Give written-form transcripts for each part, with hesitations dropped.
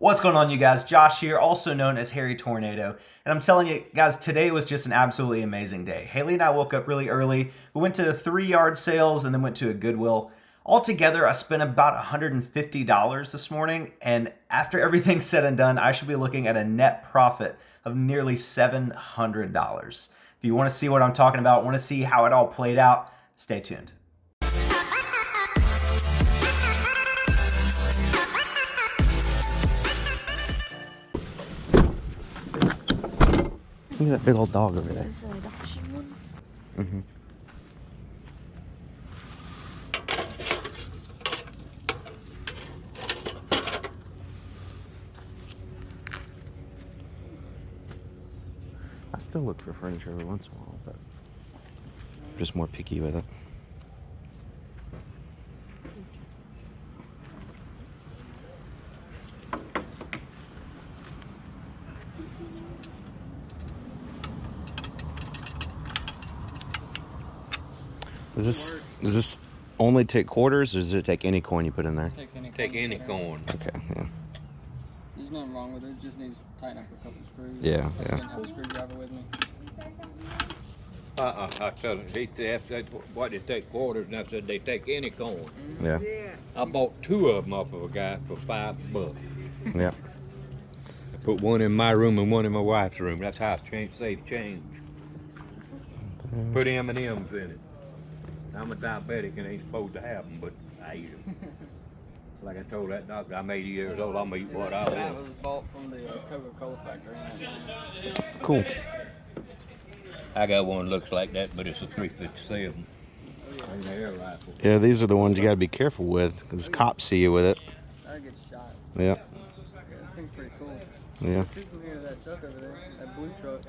What's going on, you guys? Josh here, also known as Harry Tornado, and I'm telling you guys, today was just an absolutely amazing day. Haley and I woke up really early. We went to 3 yard sales and then went to a Goodwill. Altogether, I spent about $150 this morning, and after everything's said and done, I should be looking at a net profit of nearly $700. If you want to see what I'm talking about, want to see how it all played out, stay tuned. Look at that big old dog over there. Is that adoption one? Mm-hmm. I still look for furniture every once in a while, but I'm just more picky with it. Does this only take quarters, or does it take any coin you put in there? Take any coin. Okay, yeah. There's nothing wrong with it. It just needs to tighten up a couple screws. Yeah, I yeah. didn't have a screwdriver with me. I tell him, he said what they take quarters, and I said they take any coin. Yeah. I bought 2 of them off of a guy for $5. Yeah. I put one in my room and one in my wife's room. That's how I save change. Put M&M's in it. I'm a diabetic and ain't supposed to have them, but I eat them. Like I told that doctor, I'm 80 years old, I'm eat what I That want. was bought from the Coca-Cola factory. Cool. I got one that looks like that, but it's a 357. An air rifle. Yeah, these are the ones you gotta be careful with, because cops see you with it. I get shot. Yeah. Yeah, that thing's pretty cool. Yeah. Shoot from here to that truck over there, that blue truck.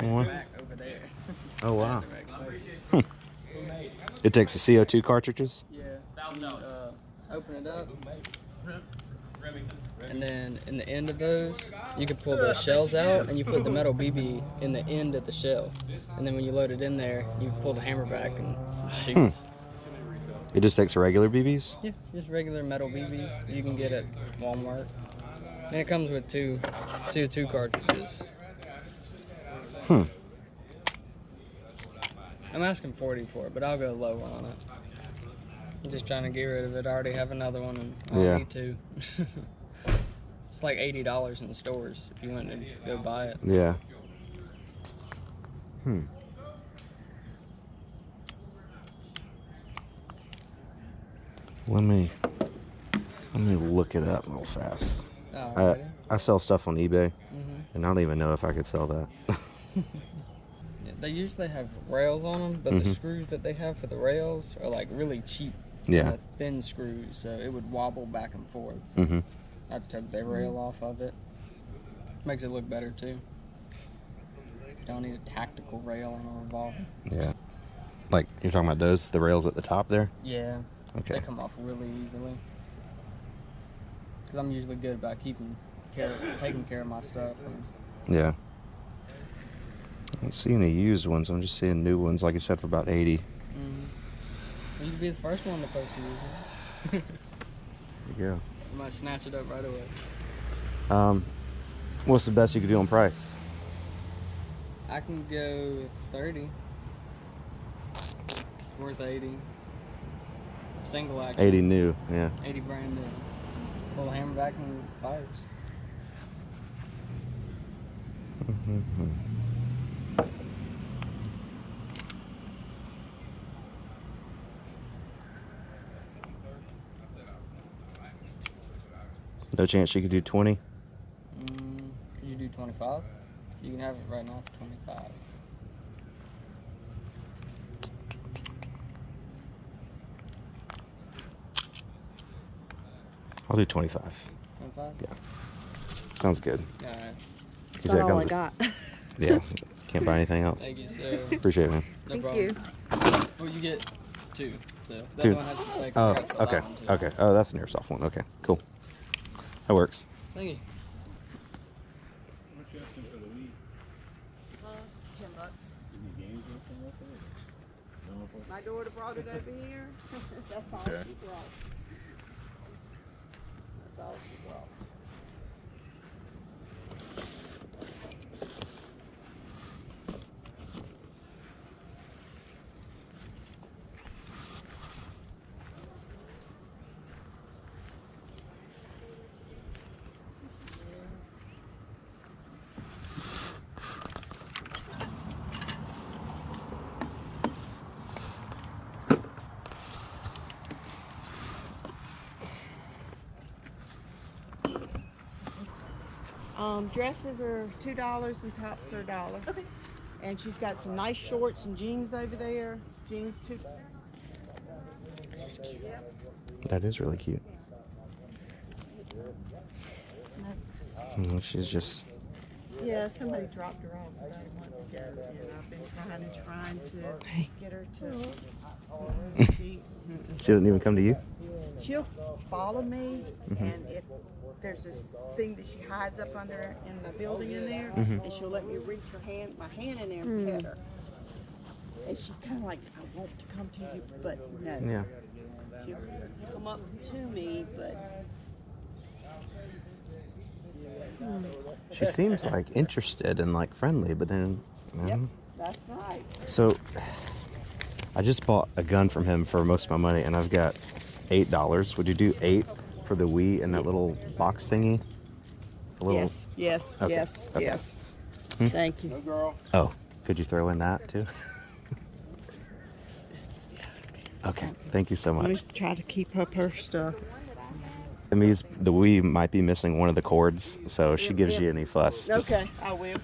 What? Back over there. Oh, wow. Direction. It takes the CO2 cartridges? Yeah. You, open it up. And then in the end of those, you can pull the shells out and you put the metal BB in the end of the shell. And then when you load it in there, you pull the hammer back and it shoots. It just takes regular BBs? Yeah, just regular metal BBs you can get at Walmart. And it comes with 2 CO2 cartridges. I'm asking 40 for it, but I'll go low on it. I'm just trying to get rid of it. I already have another one and I don't need to. It's like $80 in the stores if you went to go buy it. Yeah. Let me look it up real fast. Alrighty. I sell stuff on eBay, Mm-hmm. and I don't even know if I could sell that. Yeah, they usually have rails on them, but the screws that they have for the rails are like really cheap. Yeah. Kind of thin screws, so it would wobble back and forth. Mm-hmm. I took the rail off of it. Makes it look better too. You don't need a tactical rail on a revolver. Yeah. Like, you're talking about those, the rails at the top there? Yeah. Okay. They come off really easily. Cause I'm usually good about taking care of my stuff. And Yeah. I don't see any used ones. I'm just seeing new ones, like you said, for about 80. You could be the first one to post to use it. There you You might snatch it up right away. go. What's the best you could do on price? I can go 30. Worth 80. Single action. 80 new, yeah. 80 brand new. Pull the hammer back and fires. No chance you could do 20? Could you do 25? You can have it right now for 25. I'll do 25. 25? Yeah. Sounds good. Alright. That's about all I got. Yeah. Can't buy anything else. Thank you, sir. Appreciate it, man. No Thank problem. you. Well, you get 2. So that 2. one has to stay. Oh, I gotta sell that okay. one, too. Okay. Oh, that's an airsoft one. Okay, cool. That works. Thank you. What you asking for the weed? $10. Any games or anything like that? No, for My daughter brought it over here. That's all Okay. she brought. That's all she brought. Dresses are $2 and tops are $1. Okay. And she's got some nice shorts and jeans over there. Jeans too. This is cute. That is really cute. She's just... Yeah, somebody dropped her off about a month ago, and I've been trying to get her to. She didn't even come to you? She'll follow me, and if there's this thing that she hides up under in the building in there, and she'll let me reach my hand in there and pet her. And she's kind of like, I want to come to you, but no. Yeah. She'll come up to me, but. She seems like interested and like friendly, but then... Yep, that's right. So, I just bought a gun from him for most of my money, and I've got $8. Would you do 8 for the Wii and that little box thingy? A little... Yes, Okay, yes. Thank you. Oh, could you throw in that too? Okay, thank you so Let me much. try to keep up her stuff. It means the Wii might be missing one of the cords, so if she gives you any fuss. Just... Okay, I will.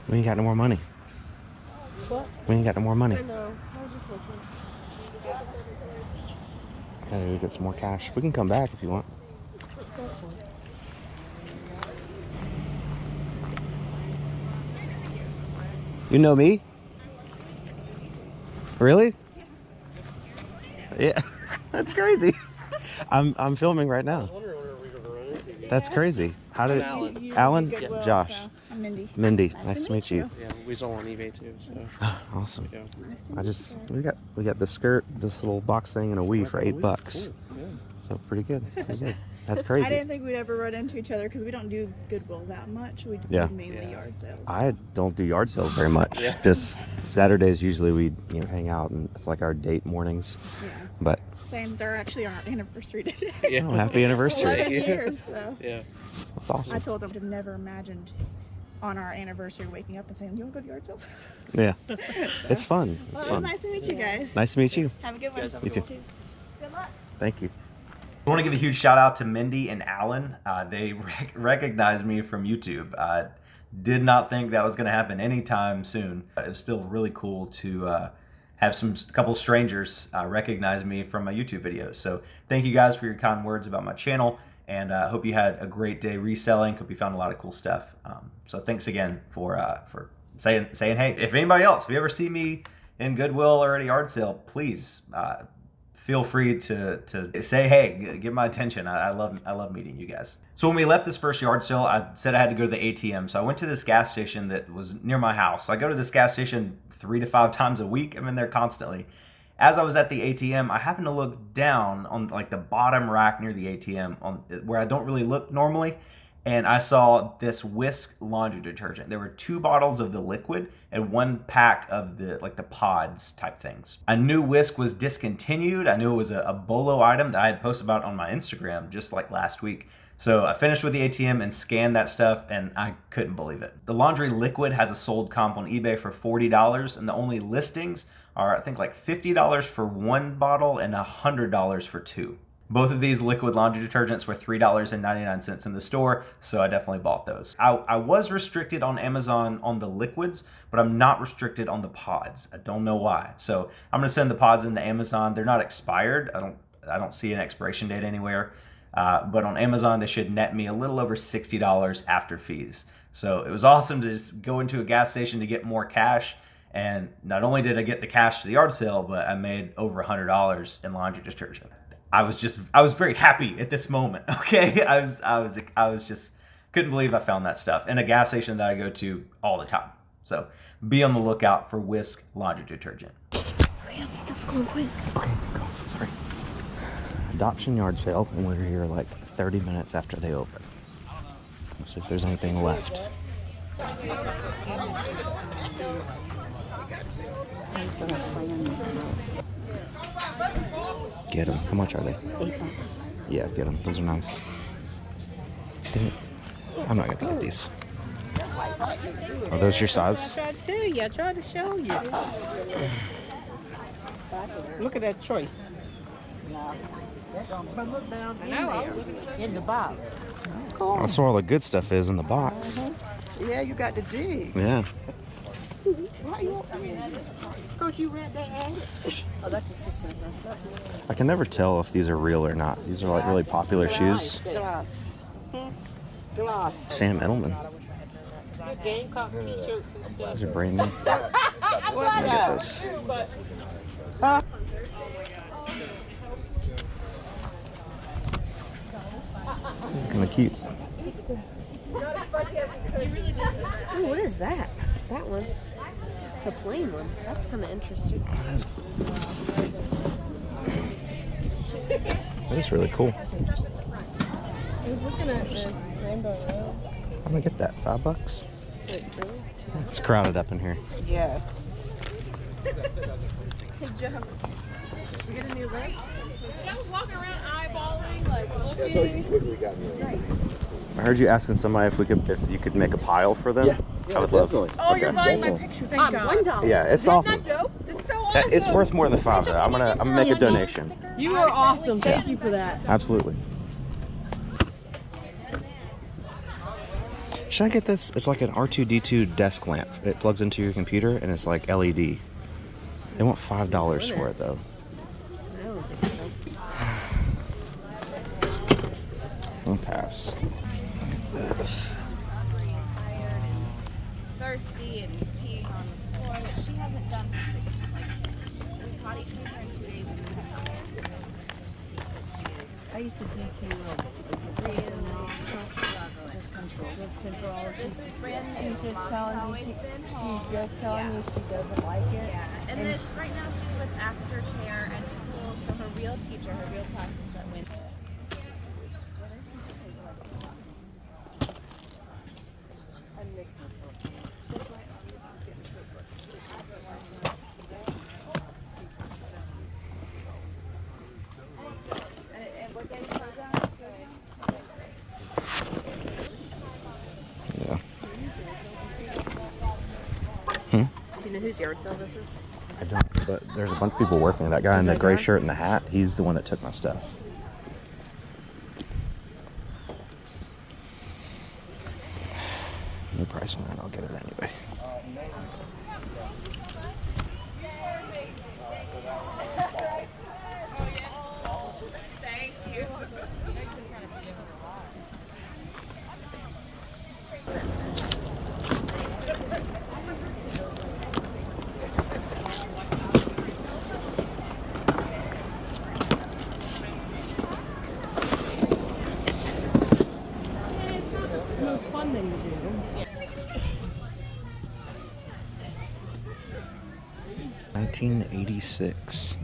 We ain't got no more money. What? We ain't got no more money. I know. I was just looking. Gotta go get some more cash. We can come back if you want. That's fine. You know me? Really? Yeah. That's crazy. I'm filming right now. That's crazy. How did Alan? Josh. I'm Mindy. Mindy. Nice to meet you. Yeah, we sold on eBay too. So. Awesome. Yeah. we got the skirt, this little box thing, and a Wii for $8. Cool. Yeah. So pretty good. Pretty good. That's I crazy. didn't think we'd ever run into each other because we don't do Goodwill that much. We do mainly yard sales. I don't do yard sales very much. Yeah. Just Saturdays usually we hang out, and it's like our date mornings. Yeah. But Same. They're actually on our anniversary today. Yeah. oh, happy anniversary. 11 years. So Yeah. That's awesome. I told them to never imagined on our anniversary waking up and saying, "You want to go to yard sales?" Yeah. It's fun. It's Well, it was fun. nice to meet you guys. Nice to meet you. Have a good one. You too. Good luck. Thank you. I want to give a huge shout out to Mindy and Alan. They recognized me from YouTube. I did not think that was going to happen anytime soon. It was still really cool to have a couple strangers recognize me from my YouTube videos. So thank you guys for your kind words about my channel, and I hope you had a great day reselling. Hope you found a lot of cool stuff. So thanks again for saying hey. If anybody else, if you ever see me in Goodwill or at a yard sale, please feel free to say hey, give my attention. I love meeting you guys. So when we left this first yard sale, I said I had to go to the ATM. So I went to this gas station that was near my house. I go to this gas station 3 to 5 times a week. I'm in there constantly. As I was at the ATM, I happened to look down on like the bottom rack near the ATM where I don't really look normally. And I saw this Whisk laundry detergent. There were 2 bottles of the liquid and 1 pack of the pods type things. I knew Whisk was discontinued. I knew it was a BOLO item that I had posted about on my Instagram just like last week. So I finished with the ATM and scanned that stuff, and I couldn't believe it. The laundry liquid has a sold comp on eBay for $40, and the only listings are I think like $50 for 1 bottle and $100 for 2. Both of these liquid laundry detergents were $3.99 in the store, so I definitely bought those. I was restricted on Amazon on the liquids, but I'm not restricted on the pods. I don't know why. So I'm gonna send the pods into Amazon. They're not expired. I don't see an expiration date anywhere. But on Amazon, they should net me a little over $60 after fees. So it was awesome to just go into a gas station to get more cash. And not only did I get the cash to the yard sale, but I made over $100 in laundry detergent. I was very happy at this moment. Okay, I was just couldn't believe I found that stuff in a gas station that I go to all the time. So be on the lookout for Whisk laundry detergent. Hurry up, stuff's going quick. Okay, go. Sorry. Adoption yard sale, and we're here like 30 minutes after they open. Let's see if there's anything left. Get them. How much are they? $8. Yeah, get them. Those are nice. I'm not gonna get these. Are those your size? I tell you, I tried to show you. Look at that choice. But look down in the box. Cool. That's where all the good stuff is in the box. Yeah, you got the jig. Yeah. Why you? Because you read that ad. Oh, that's a 6 inch. I can never tell if these are real or not. These are like really popular shoes. Glass. Glass. Sam Edelman. Gamecock t-shirts and stuff. These are brand new. What's Look at this. Huh? This is kind of cute. Ooh, what is that? That one? The plain one. That's kind of interesting. That is really cool. I was looking at this rainbow row. I'm gonna get that. $5. It's crowded up in here. Yes. Hey, Joe. You get a new leg? I was walking around eyeballing, like looking. I heard you asking somebody if you could make a pile for them. Yeah, I would love. definitely. Oh, you're Okay. buying my picture, thank God. $1. Yeah, it's Isn't awesome. that dope? It's so awesome. It's worth more than $5 though. I'm gonna make a donation. You are awesome. Thank you for that. Absolutely. Should I get this? It's like an R2D2 desk lamp. It plugs into your computer and it's like LED. They want $5 for it though. I don't think so. I'll pass. Thirsty and peeing on the floor, which she hasn't done for 6 months. Like, we potty trained her in 2 days and we had to I used to do too. Just control. This is brand new. She's just Mom's telling always me been home. she's just telling me she doesn't like it. Yeah, and this right now she's with aftercare and school, so her real teacher, her real class is at Wednesday. Yeah. Do you know whose yard sale this is? I don't, but there's a bunch of people working. That guy in the gray shirt and the hat, he's the one that took my stuff. No price on that, I'll get it anyway. Thank you. Most fun thing to do. 1986.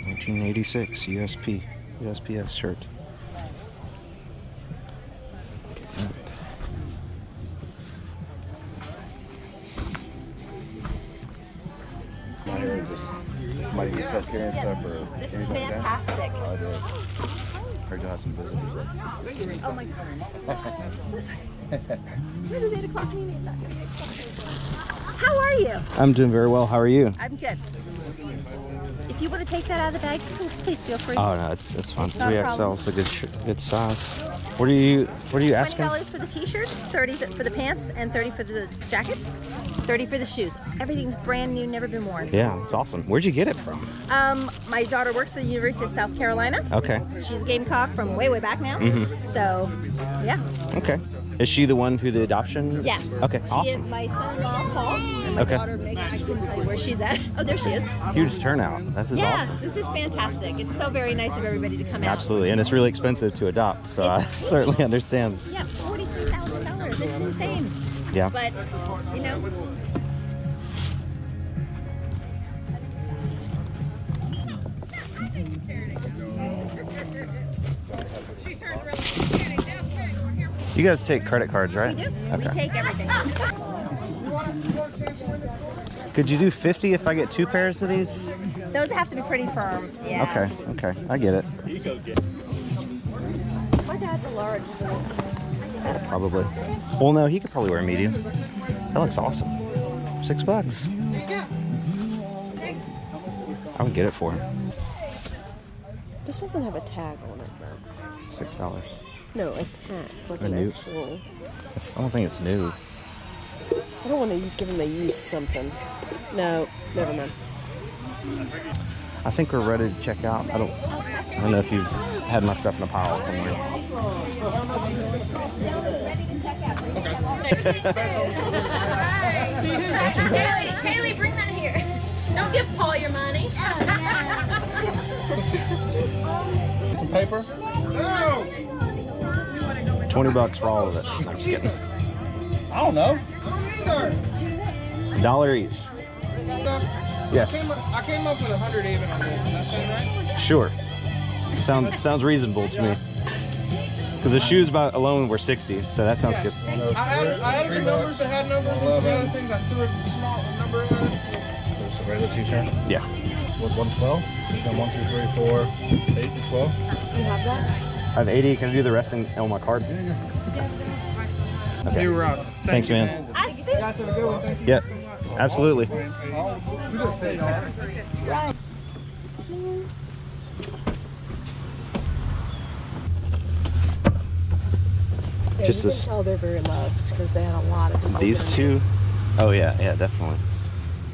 1986 USPS shirt. Might be self-care and stuff or This is anything like that? fantastic. Oh, it is. Heard you'll have some visitors. Oh my God. It is 8 o'clock. How are you? I'm doing very well. How are you? I'm good. If you want to take that out of the bag, please feel free. Oh no, it's fine. Not a 3XL is a good size. What are you asking? $20 for the t-shirts, 30 for the pants, and 30 for the jackets, 30 for the shoes. Everything's brand new, never been worn. Yeah, it's awesome. Where'd you get it from? My daughter works for the University of South Carolina. Okay. She's a Gamecock from way back now. So, yeah. Okay. Is she the one who the adoption? Yes. Okay, She is awesome. my son-in-law, Paul. And my Okay. daughter, Meg. I can tell you where she's at. Oh, there she is. Huge turnout. This is Yeah, awesome. this is fantastic. It's so very nice of everybody to come out. Absolutely, and it's really expensive to adopt, so I certainly understand. Yeah, $43,000. It's insane. Yeah. But, you know. You guys take credit cards, right? We do. Okay. We take everything. Could you do 50 if I get 2 pairs of these? Those have to be pretty firm. Yeah. Okay, I get it. My dad's a large, isn't it? Probably. Well, no, he could probably wear a medium. That looks awesome. $6. I would get it for him. This doesn't have a tag on it, though. $6. No, a tag. Like A an new? actual... I don't think it's new. I don't want to give him a used something. No, never mind. I think we're ready to check out. I don't know if you've had my stuff in a pile somewhere. Kaylee, bring that here. Don't give Paul your money. Some paper? $20 for all of it. I'm just kidding. I don't know. $1 each. Yes. I came up with 100 even on this. Does that sound right? Sure. Sounds reasonable to me. Because the shoes alone were 60, so that sounds good. I added the numbers that had numbers and the other things. I threw a small number in it. There's a regular t-shirt. Yeah. With 112. 1, 2, 3, 4, 8, and 12. You have that? I have 80. Can I do the rest on my card? Okay. You were out. Thanks, man. You guys have a good one. Thank you. Yep. Absolutely. Yeah, Just you this. can tell they're very loved because they had a lot of them. These two. Oh yeah, definitely.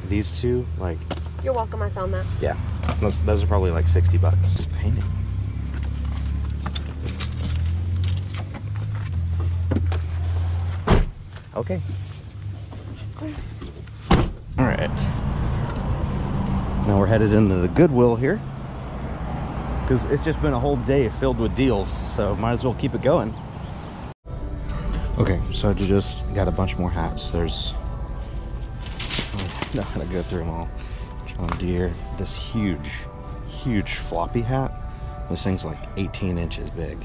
These two, like. You're welcome. I found that. Yeah, those are probably like $60. It's painting. Okay. All right. Now we're headed into the Goodwill here because it's just been a whole day filled with deals, so might as well keep it going. Okay, so I just got a bunch more hats. There's, I'm not gonna go through them all. John Deere, this huge floppy hat. This thing's like 18 inches big.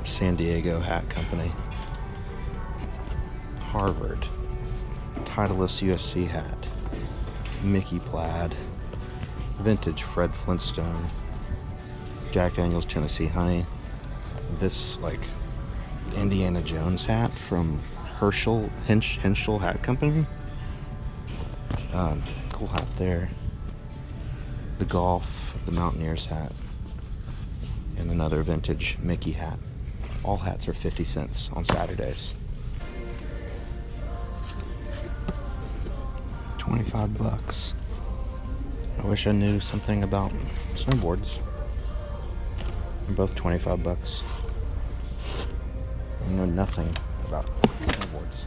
San Diego Hat Company. Harvard. Titleist USC hat. Mickey Plaid. Vintage Fred Flintstone. Jack Daniels Tennessee Honey. This like Indiana Jones hat from Henschel Hat Company. Cool hat there. The the Mountaineers hat. And another vintage Mickey hat. All hats are 50 cents on Saturdays. 25 bucks. I wish I knew something about snowboards. They're both 25 bucks. I know nothing about snowboards.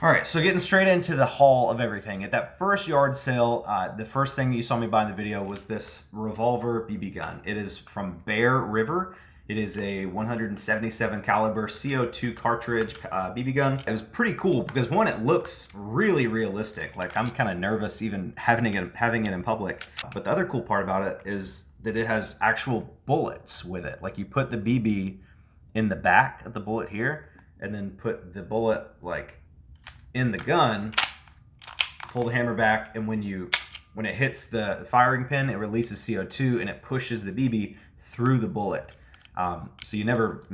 All right, so getting straight into the haul of everything. At that first yard sale, the first thing you saw me buy in the video was this Revolver BB gun. It is from Bear River. It is a 177 caliber CO2 cartridge BB gun. It was pretty cool because one, it looks really realistic. Like I'm kind of nervous even having it in public. But the other cool part about it is that it has actual bullets with it. Like you put the BB in the back of the bullet here, and then put the bullet like in the gun, pull the hammer back, and when it hits the firing pin, it releases CO2 and it pushes the BB through the bullet. So you never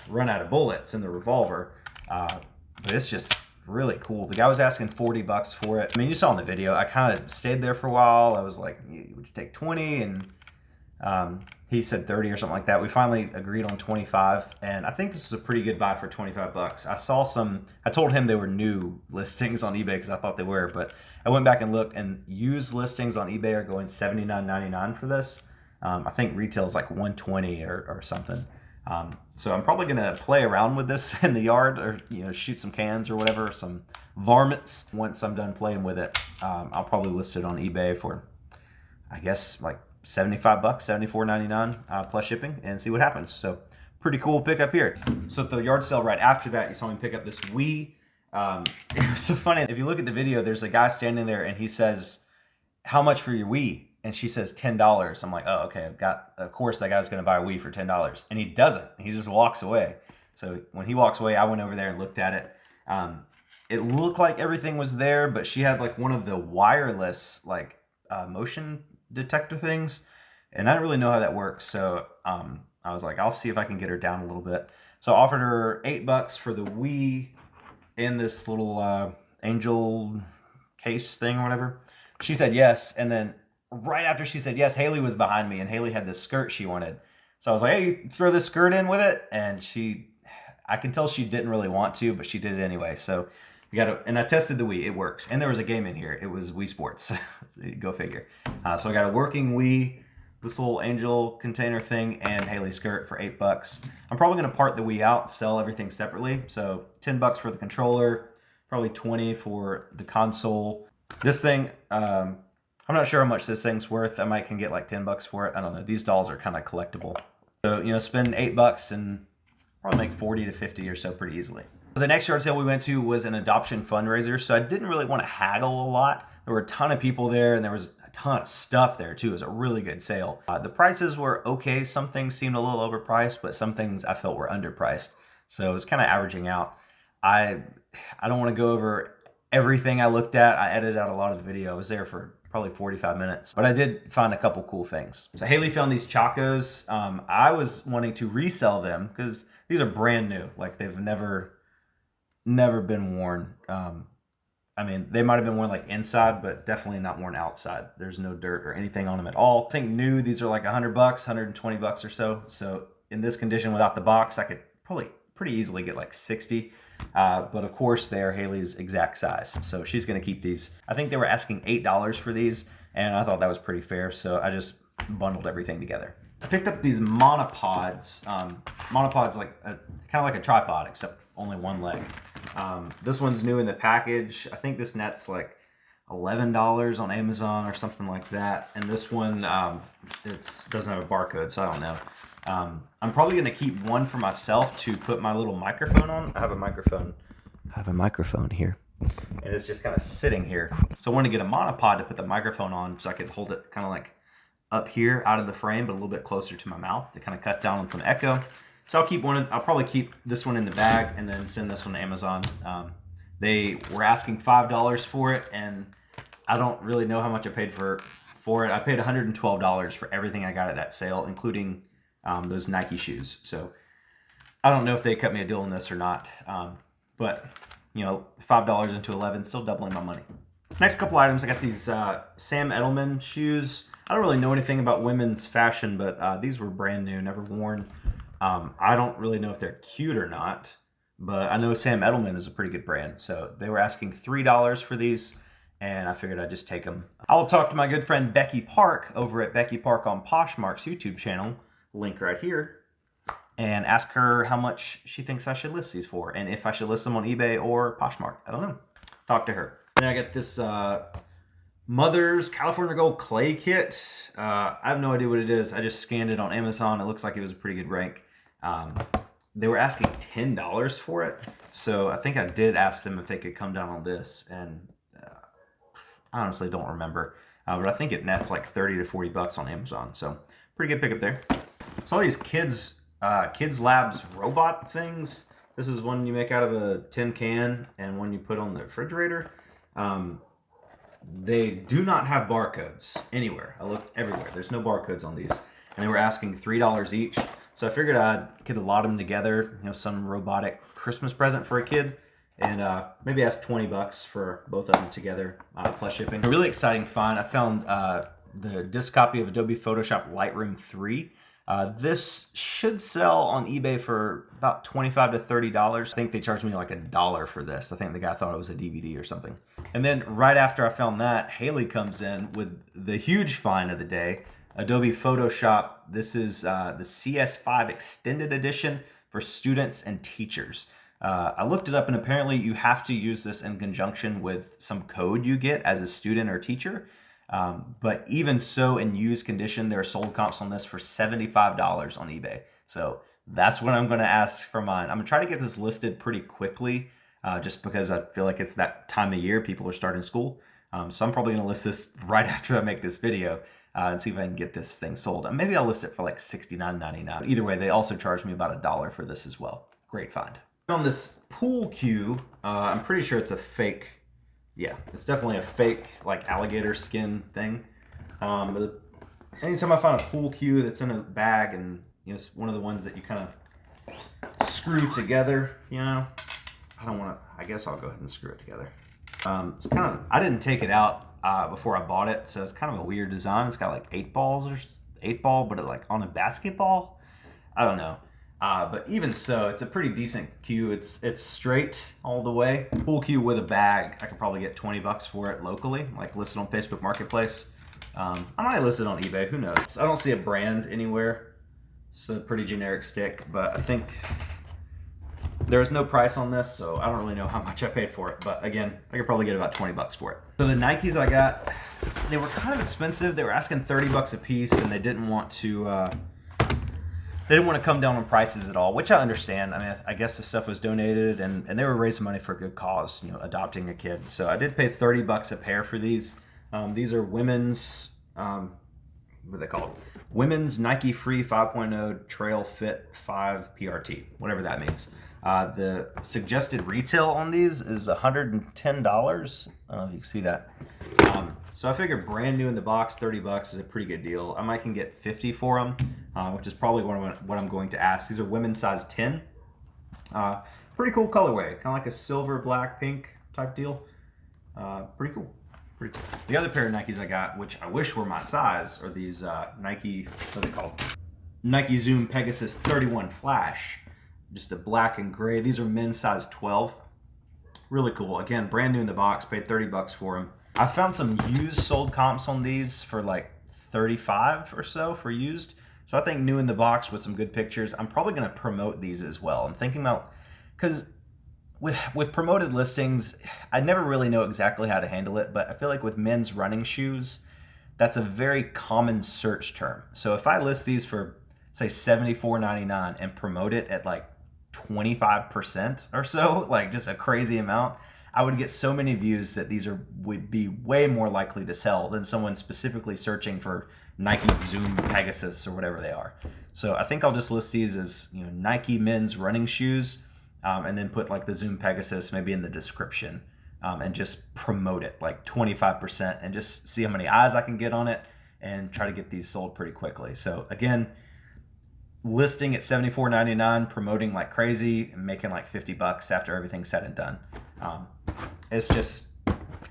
run out of bullets in the revolver. But it's just really cool. The guy was asking 40 bucks for it. I mean, you saw in the video, I kind of stayed there for a while. I was like, would you take 20? And he said 30 or something like that. We finally agreed on 25, and I think this is a pretty good buy for 25 bucks. I saw I told him they were new listings on eBay because I thought they were, but I went back and looked, and used listings on eBay are going $79.99 for this. I think retail is like $120 or something. So I'm probably gonna play around with this in the yard, or shoot some cans or whatever, some varmints. Once I'm done playing with it, I'll probably list it on eBay for, I guess, like 75 bucks, $74.99 plus shipping, and see what happens. So pretty cool pickup here. So at the yard sale right after that, you saw me pick up this Wii. It was so funny. If you look at the video, there's a guy standing there and he says, "How much for your Wii?" And she says $10. I'm like, oh, okay, of course that guy's gonna buy a Wii for $10. And he doesn't, he just walks away. So when he walks away, I went over there and looked at it. it looked like everything was there, but she had like one of the wireless like motion detector things, and I didn't really know how that works. So I was like, I'll see if I can get her down a little bit. So I offered her $8 for the Wii and this little angel case thing or whatever. She said yes, and then right after she said yes, Haley was behind me, and Haley had this skirt she wanted. So I was like, hey, throw this skirt in with it, and I can tell she didn't really want to, but she did it anyway. So and I tested the Wii, it works. And there was a game in here, it was Wii Sports, go figure. So I got a working Wii, this little angel container thing, and Haley's skirt for $8. I'm probably gonna part the Wii out, sell everything separately. So $10 for the controller, probably $20 for the console. This thing, I'm not sure how much this thing's worth. I might can get like $10 for it. I don't know. These dolls are kind of collectible. So, you know, spend $8 and probably make 40 to 50 or so pretty easily. The next yard sale we went to was an adoption fundraiser, so I didn't really want to haggle a lot. There were a ton of people there, and there was a ton of stuff there too. It was a really good sale. The prices were okay. Some things seemed a little overpriced, but some things I felt were underpriced. So it was kind of averaging out. I don't want to go over everything I looked at. I edited out a lot of the video. I was there for probably 45 minutes, but I did find a couple cool things. So Haley found these Chacos. I was wanting to resell them because these are brand new. Like they've never been worn. I mean, they might have been worn like inside, but definitely not worn outside. There's no dirt or anything on them at all. I think new, these are like $100, $120 or so. So in this condition without the box, I could probably pretty easily get like 60. But of course they are Haley's exact size. So she's gonna keep these. I think they were asking $8 for these, and I thought that was pretty fair. So I just bundled everything together. I picked up these monopods. Monopods like kind of like a tripod, except only one leg. This one's new in the package. I think this net's like $11 on Amazon or something like that. And this one, it doesn't have a barcode, so I don't know. I'm probably gonna keep one for myself to put my little microphone on. I have a microphone here, and it's just kind of sitting here. So I want to get a monopod to put the microphone on, so I could hold it kind of like up here out of the frame, but a little bit closer to my mouth to kind of cut down on some echo. So I'll probably keep this one in the bag and then send this one to Amazon. They were asking $5 for it, and I don't really know how much I paid for it. I paid $112 for everything I got at that sale, including those Nike shoes. So I don't know if they cut me a deal on this or not, but you know, $5 into 11, still doubling my money. Next couple items, I got these Sam Edelman shoes. I don't really know anything about women's fashion, but these were brand new, never worn. I don't really know if they're cute or not, but I know Sam Edelman is a pretty good brand. So they were asking $3 for these, and I figured I'd just take them. I'll talk to my good friend Becky Park over at Becky Park on Poshmark's YouTube channel, link right here, and ask her how much she thinks I should list these for, and if I should list them on eBay or Poshmark. I don't know. Talk to her. Then I got this Mother's California Gold clay kit. I have no idea what it is. I just scanned it on Amazon. It looks like it was a pretty good rank. They were asking $10 for it, so I think I did ask them if they could come down on this, and I honestly don't remember, but I think it nets like 30 to 40 bucks on Amazon, so pretty good pickup there. Saw these kids labs robot things. This is one you make out of a tin can and one you put on the refrigerator. They do not have barcodes anywhere. I looked everywhere. There's no barcodes on these, and they were asking $3 each. So I figured I could lot them together, you know, some robotic Christmas present for a kid, and maybe ask 20 bucks for both of them together, plus shipping. A really exciting find. I found the disc copy of Adobe Photoshop Lightroom 3. This should sell on eBay for about $25 to $30. I think they charged me like $1 for this. I think the guy thought it was a DVD or something. And then right after I found that, Haley comes in with the huge find of the day, Adobe Photoshop. This is the CS5 Extended Edition for students and teachers. I looked it up, and apparently you have to use this in conjunction with some code you get as a student or teacher. But even so, in used condition, there are sold comps on this for $75 on eBay. So that's what I'm going to ask for mine. I'm going to try to get this listed pretty quickly, just because I feel like it's that time of year. People are starting school. So I'm probably going to list this right after I make this video and see if I can get this thing sold. And maybe I'll list it for like $69.99. Either way, they also charged me about $1 for this as well. Great find. On this pool cue, I'm pretty sure it's a fake. Yeah, it's definitely a fake like alligator skin thing. But anytime I find a pool cue that's in a bag, and you know, it's one of the ones that you kind of screw together, you know, I don't want to. I guess I'll go ahead and screw it together. It's kind of. I didn't take it out before I bought it, so it's kind of a weird design. It's got like 8 balls or 8 ball, but like on a basketball. I don't know. But even so, it's a pretty decent cue. It's straight all the way. Pool cue with a bag. I could probably get 20 bucks for it locally, like listed on Facebook Marketplace. I might list it on eBay, who knows. I don't see a brand anywhere. It's a pretty generic stick, but I think there's no price on this, so I don't really know how much I paid for it. But again, I could probably get about 20 bucks for it. So the Nikes I got, they were kind of expensive. They were asking 30 bucks a piece, and they didn't want to come down on prices at all, which I understand. I mean, I guess the stuff was donated, and they were raising money for a good cause, you know, adopting a kid. So I did pay 30 bucks a pair for these. These are women's, what are they called? Women's Nike Free 5.0 Trail Fit 5 PRT, whatever that means. The suggested retail on these is $110. I don't know if you can see that. So I figured brand new in the box, 30 bucks is a pretty good deal. I might can get 50 for them, which is probably what I'm going to ask. These are women's size 10. Pretty cool colorway, kind of like a silver, black, pink type deal. Pretty cool. Pretty cool. The other pair of Nikes I got, which I wish were my size, are these Nike, what are they called? Nike Zoom Pegasus 31 Flash. Just a black and gray. These are men's size 12. Really cool. Again, brand new in the box, paid 30 bucks for them. I found some used sold comps on these for like 35 or so for used. So I think new in the box with some good pictures. I'm probably going to promote these as well. I'm thinking about, because with promoted listings, I never really know exactly how to handle it, but I feel like with men's running shoes, that's a very common search term. So if I list these for, say, $74.99 and promote it at like 25% or so, like just a crazy amount, I would get so many views that these would be way more likely to sell than someone specifically searching for Nike Zoom Pegasus or whatever they are. So I think I'll just list these as, you know, Nike men's running shoes, and then put like the Zoom Pegasus maybe in the description, and just promote it like 25% and just see how many eyes I can get on it and try to get these sold pretty quickly. So again, listing at $74.99, promoting like crazy, and making like 50 bucks after everything's said and done. It's just,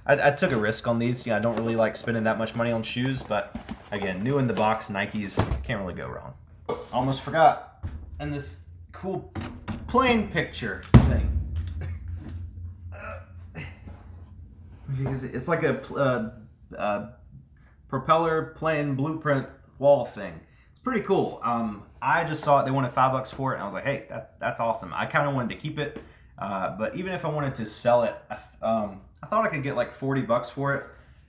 I took a risk on these. You know, I don't really like spending that much money on shoes, but again, new in the box, Nikes, can't really go wrong. Almost forgot. And this cool plane picture thing. It's like a propeller plane blueprint wall thing. It's pretty cool. I just saw it. They wanted 5 bucks for it, and I was like, hey, that's awesome. I kind of wanted to keep it, but even if I wanted to sell it, I thought I could get like 40 bucks for it.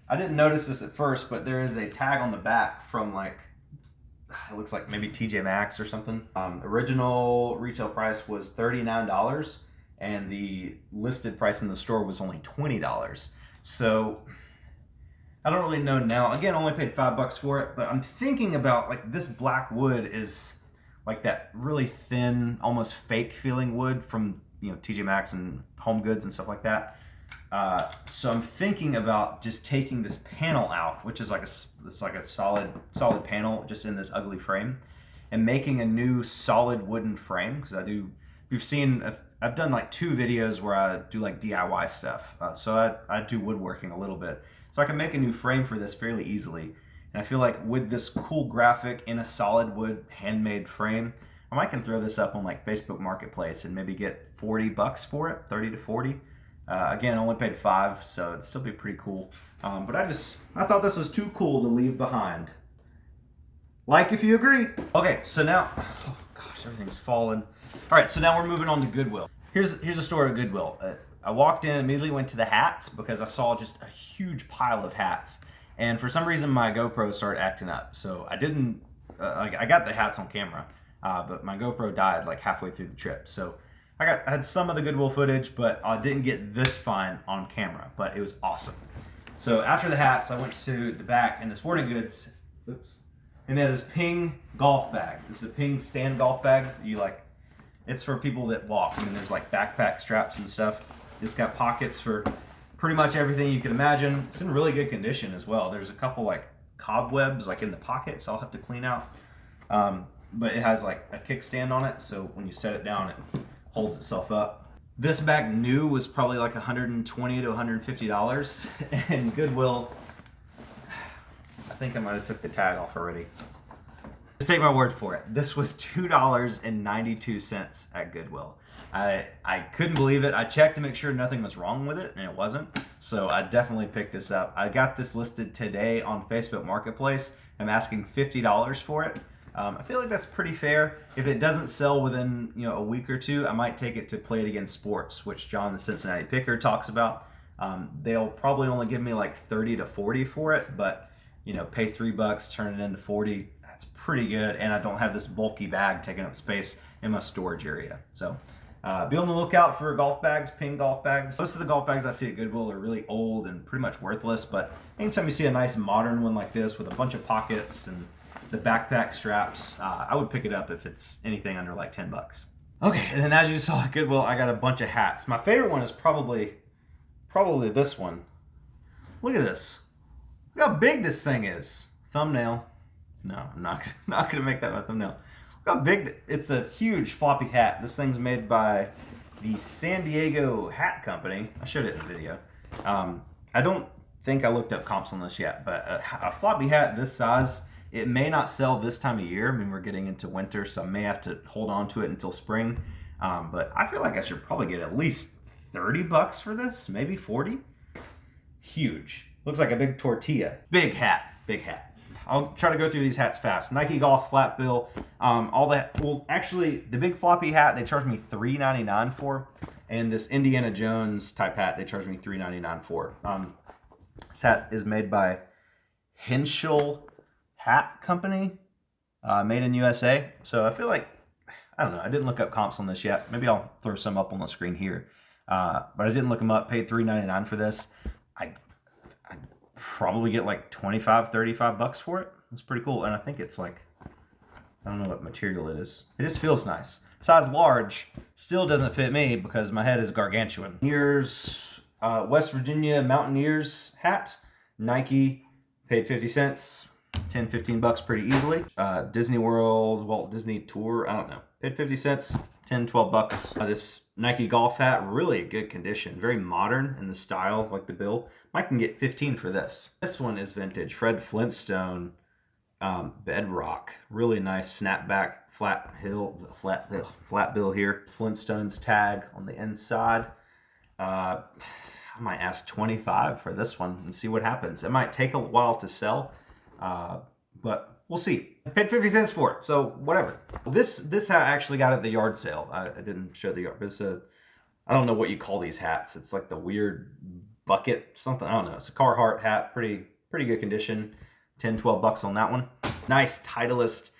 I didn't notice this at first, but there is a tag on the back from like, it looks like maybe TJ Maxx or something. Original retail price was $39, and the listed price in the store was only $20. So I don't really know now. Again, I only paid 5 bucks for it, but I'm thinking about like this black wood is like that really thin, almost fake feeling wood from, you know, TJ Maxx and Home Goods and stuff like that. So I'm thinking about just taking this panel out, which is like a solid panel just in this ugly frame, and making a new solid wooden frame. Because I've done like 2 videos where I do like DIY stuff. So I do woodworking a little bit. So I can make a new frame for this fairly easily. And I feel like with this cool graphic in a solid wood handmade frame, I might can throw this up on like Facebook Marketplace and maybe get 40 bucks for it, 30 to 40. Again, I only paid 5, so it'd still be pretty cool. But I thought this was too cool to leave behind. Like if you agree. Okay, so now, oh gosh, everything's falling. All right, so now we're moving on to Goodwill. Here's a story of Goodwill. I walked in, immediately went to the hats because I saw just a huge pile of hats. And for some reason, my GoPro started acting up. So I didn't, I got the hats on camera, but my GoPro died like halfway through the trip. So I had some of the Goodwill footage, but I didn't get this fine on camera, but it was awesome. So after the hats, I went to the back and the sporting goods, oops, and they had this Ping golf bag. This is a Ping stand golf bag. You like It's for people that walk. I mean, there's like backpack straps and stuff. It's got pockets for pretty much everything you can imagine. It's in really good condition as well. There's a couple like cobwebs like in the pockets I'll have to clean out. But it has like a kickstand on it, so when you set it down, it holds itself up. This bag new was probably like $120 to $150, and Goodwill, I think I might have took the tag off already. Just take my word for it. This was $2.92 at Goodwill. I couldn't believe it. I checked to make sure nothing was wrong with it, and it wasn't. So I definitely picked this up. I got this listed today on Facebook Marketplace. I'm asking $50 for it. I feel like that's pretty fair. If it doesn't sell within a week or two, I might take it to Play It Again Sports, which John the Cincinnati Picker talks about. They'll probably only give me like 30 to 40 for it, but pay $3, turn it into 40. That's pretty good, and I don't have this bulky bag taking up space in my storage area. So be on the lookout for golf bags, ping golf bags. Most of the golf bags I see at Goodwill are really old and pretty much worthless, but anytime you see a nice modern one like this with a bunch of pockets and the backpack straps, I would pick it up if it's anything under like 10 bucks. Okay, and then as you saw at Goodwill, I got a bunch of hats. My favorite one is probably this one. Look at this. Look how big this thing is. Thumbnail. No, I'm not gonna make that my thumbnail. Look how big, it's a huge floppy hat. This thing's made by the San Diego Hat Company. I showed it in the video. I don't think I looked up comps on this yet, but a floppy hat this size, it may not sell this time of year. I mean, we're getting into winter, so I may have to hold on to it until spring. But I feel like I should probably get at least 30 bucks for this, maybe 40. Huge. Looks like a big tortilla. Big hat, big hat. I'll try to go through these hats fast. Nike Golf flat bill. All that. Well, actually, the big floppy hat they charged me $3.99 for, and this Indiana Jones type hat they charged me $3.99 for. This hat is made by Henschel Hat Company, made in USA. So I feel like, I don't know, I didn't look up comps on this yet. Maybe I'll throw some up on the screen here. But I didn't look them up. Paid $3.99 for this. I'd probably get like 25, 35 bucks for it. It's pretty cool. And I think it's like, I don't know what material it is. It just feels nice. Size large, still doesn't fit me because my head is gargantuan. Here's West Virginia Mountaineers hat. Nike, paid 50 cents. 10, 15 bucks pretty easily. Disney World, Walt Disney Tour, I don't know. Paid 50 cents, 10, 12 bucks. This Nike golf hat, really good condition. Very modern in the style, like the bill. I can get 15 for this. This one is vintage. Fred Flintstone Bedrock. Really nice snapback, flat bill here. Flintstones tag on the inside. I might ask 25 for this one and see what happens. It might take a while to sell. But we'll see. I paid 50 cents for it, so whatever. This hat I actually got at the yard sale. I didn't show the yard, but it's I don't know what you call these hats. It's like the weird bucket something. I don't know. It's a Carhartt hat, pretty good condition. 10, 12 bucks on that one. Nice Titleist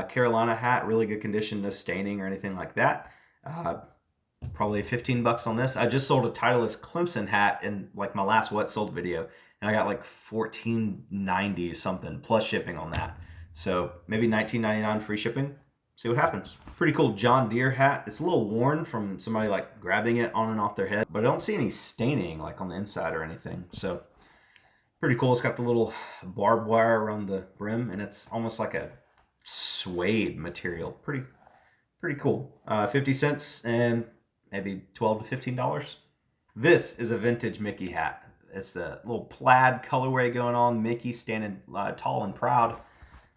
Carolina hat, really good condition, no staining or anything like that. Probably 15 bucks on this. I just sold a Titleist Clemson hat in like my last What Sold video. And I got like $14.90 something plus shipping on that. So maybe $19.99 free shipping. See what happens. Pretty cool John Deere hat. It's a little worn from somebody like grabbing it on and off their head, but I don't see any staining like on the inside or anything. So pretty cool. It's got the little barbed wire around the brim, and it's almost like a suede material. Pretty cool. 50 cents and maybe $12 to $15. This is a vintage Mickey hat. It's the little plaid colorway going on. Mickey standing tall and proud.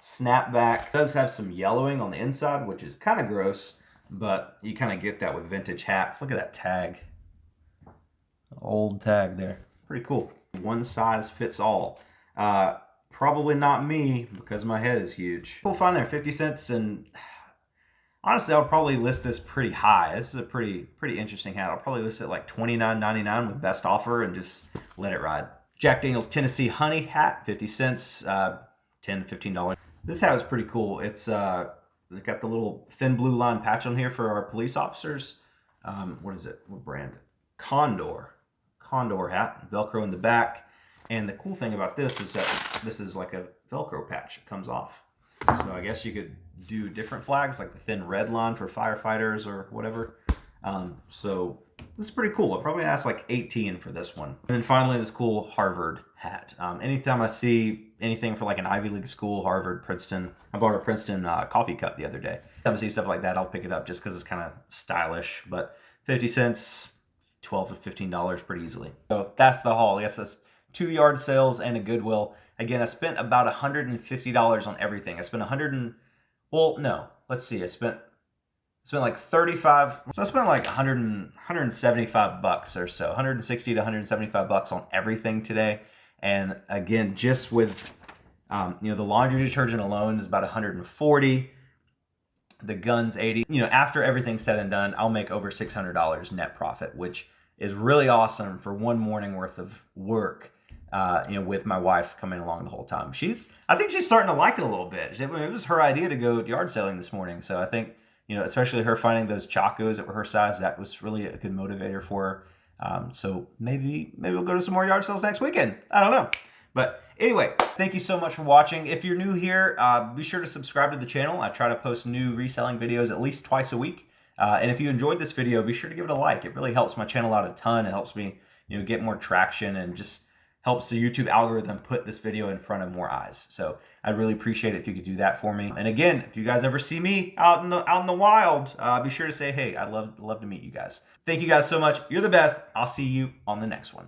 Snapback. It does have some yellowing on the inside, which is kind of gross, but you kind of get that with vintage hats. Look at that tag. Old tag there. Pretty cool. One size fits all. Probably not me because my head is huge. Cool find there, 50 cents, and honestly, I would probably list this pretty high. This is a pretty interesting hat. I'll probably list it like $29.99 with best offer and just let it ride. Jack Daniel's Tennessee Honey hat, 50 cents, $10 to $15. This hat is pretty cool. It's got the little thin blue line patch on here for our police officers. What is it? What brand? Condor hat, Velcro in the back. And the cool thing about this is that this is like a Velcro patch. It comes off. So I guess you could do different flags, like the thin red line for firefighters or whatever. So this is pretty cool. I probably asked like 18 for this one. And then finally, this cool Harvard hat. Anytime I see anything for like an Ivy League school, Harvard, Princeton, I bought a Princeton coffee cup the other day. Anytime I see stuff like that, I'll pick it up just because it's kind of stylish. But 50 cents, $12 to $15 pretty easily. So that's the haul. I guess that's 2 yard sales and a Goodwill. Again, I spent about $150 on everything. I spent let's see. I spent like 35. So I spent like 175 bucks or so, 160 to 175 bucks on everything today. And again, just with the laundry detergent alone is about 140. The gun's 80. After everything's said and done, I'll make over $600 net profit, which is really awesome for one morning worth of work. With my wife coming along the whole time. I think she's starting to like it a little bit. It was her idea to go yard selling this morning. So I think, especially her finding those Chacos that were her size, that was really a good motivator for her. So maybe we'll go to some more yard sales next weekend. I don't know. But anyway, thank you so much for watching. If you're new here, be sure to subscribe to the channel. I try to post new reselling videos at least twice a week. And if you enjoyed this video, be sure to give it a like. It really helps my channel out a ton. It helps me, get more traction and just helps the YouTube algorithm put this video in front of more eyes. So I'd really appreciate it if you could do that for me. And again, if you guys ever see me out in the wild, be sure to say, hey, I'd love to meet you guys. Thank you guys so much. You're the best. I'll see you on the next one.